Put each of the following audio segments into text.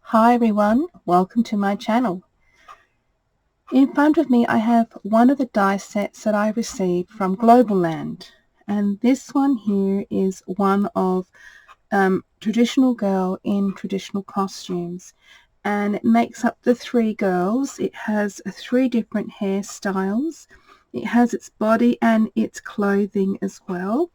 Hi everyone, welcome to my channel. In front of me I have one of the die sets that I received from Global Land, and this one here is one of traditional girl in traditional costumes, and it makes up the three girls. It has three different hairstyles. It has its body and its clothing as well.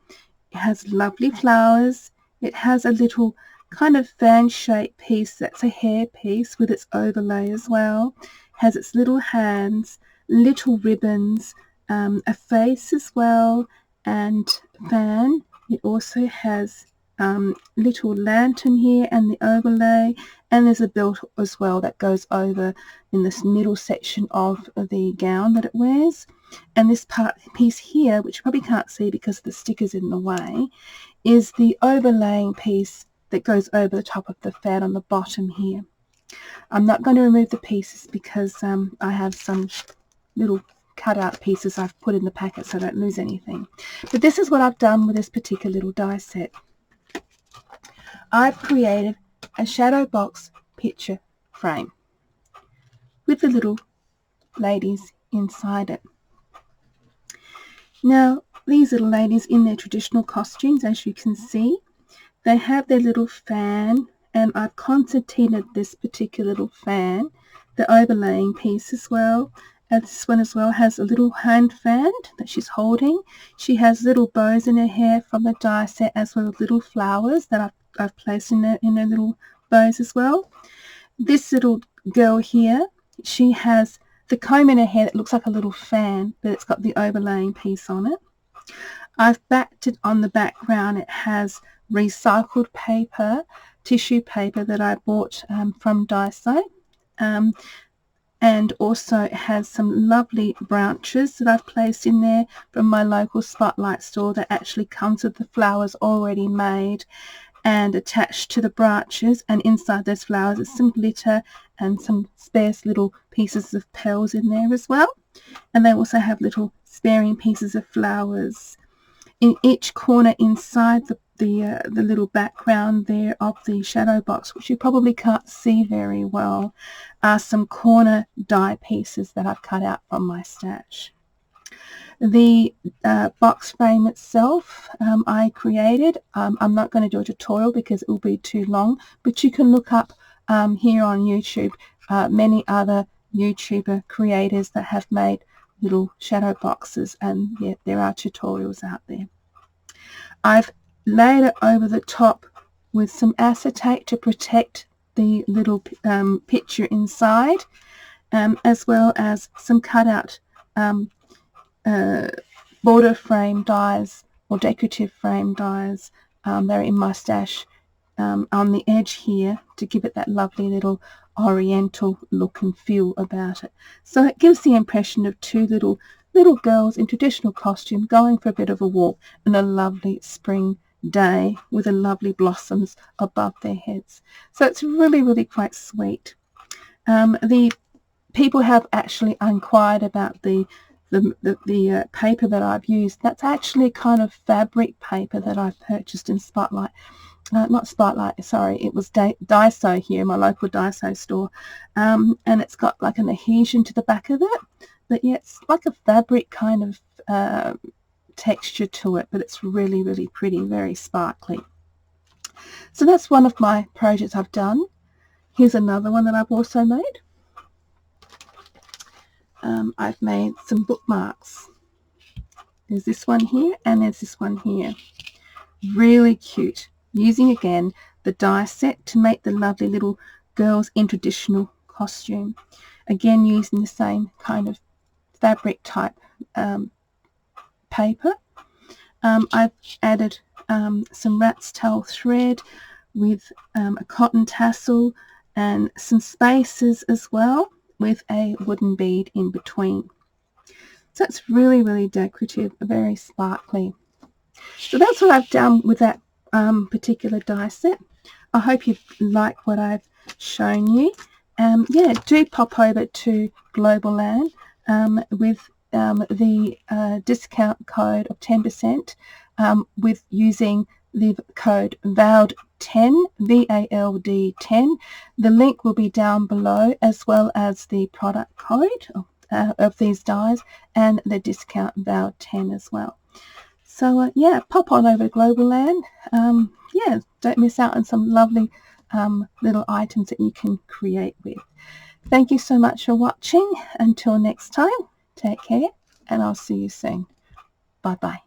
It has lovely flowers. It has a little kind of fan-shaped piece that's a hair piece with its overlay as well. It has its little hands, little ribbons, a face as well, and fan. It also has little lantern here and the overlay, and there's a belt as well that goes over in this middle section of the gown that it wears. And this piece here, which you probably can't see because the sticker's in the way, is the overlaying piece that goes over the top of the fan on the bottom here. I'm not going to remove the pieces because I have some little cut-out pieces I've put in the packet so I don't lose anything. But this is what I've done with this particular little die set. I've created a shadow box picture frame with the little ladies inside it. Now, these little ladies in their traditional costumes, as you can see, they have their little fan, and I've concertinaed this particular little fan, the overlaying piece as well. And this one as well has a little hand fan that she's holding. She has little bows in her hair from the die set, as well as little flowers that I've placed in her little bows as well. This little girl here, she has the comb in her hair that looks like a little fan, but it's got the overlaying piece on it. I've backed it on the background. It has recycled paper, tissue paper that I bought from Daiso, and also it has some lovely branches that I've placed in there from my local Spotlight store that actually comes with the flowers already made and attached to the branches, and inside those flowers is some glitter and some sparse little pieces of pearls in there as well. And they also have little sparing pieces of flowers in each corner inside the little background there of the shadow box, which you probably can't see very well, are some corner die pieces that I've cut out from my stash. The box frame itself I created. I'm not going to do a tutorial because it will be too long, but you can look up here on YouTube many other YouTuber creators that have made little shadow boxes, and yeah, there are tutorials out there. I've laid it over the top with some acetate to protect the little picture inside, as well as some cutout border frame dies or decorative frame dies. They're in my stash on the edge here to give it that lovely little oriental look and feel about it. So it gives the impression of two little girls in traditional costume going for a bit of a walk in a lovely spring day with the lovely blossoms above their heads. So it's really quite sweet. The people have actually inquired about the paper that I've used. That's actually kind of fabric paper that I've purchased in Spotlight. Not Spotlight, sorry, it was Daiso here, my local Daiso store. And it's got like an adhesion to the back of it. But yeah, it's like a fabric kind of texture to it, but it's really pretty, very sparkly. So that's one of my projects I've done. Here's another one that I've also made. I've made some bookmarks. There's this one here and there's this one here. Really cute. Using again the die set to make the lovely little girls in traditional costume. Again, using the same kind of fabric type paper. I've added some rat's tail thread with a cotton tassel and some spaces as well, with a wooden bead in between. So it's really decorative, very sparkly. So that's what I've done with that particular die set. I hope you like what I've shown you. Yeah, do pop over to Global Land with the discount code of 10% with using the code VALD10, VALD10. The link will be down below, as well as the product code of these dies and the discount VALD10 as well. So yeah, pop on over to Global Land. Yeah, don't miss out on some lovely little items that you can create with. Thank you so much for watching. Until next time, take care, and I'll see you soon. Bye bye.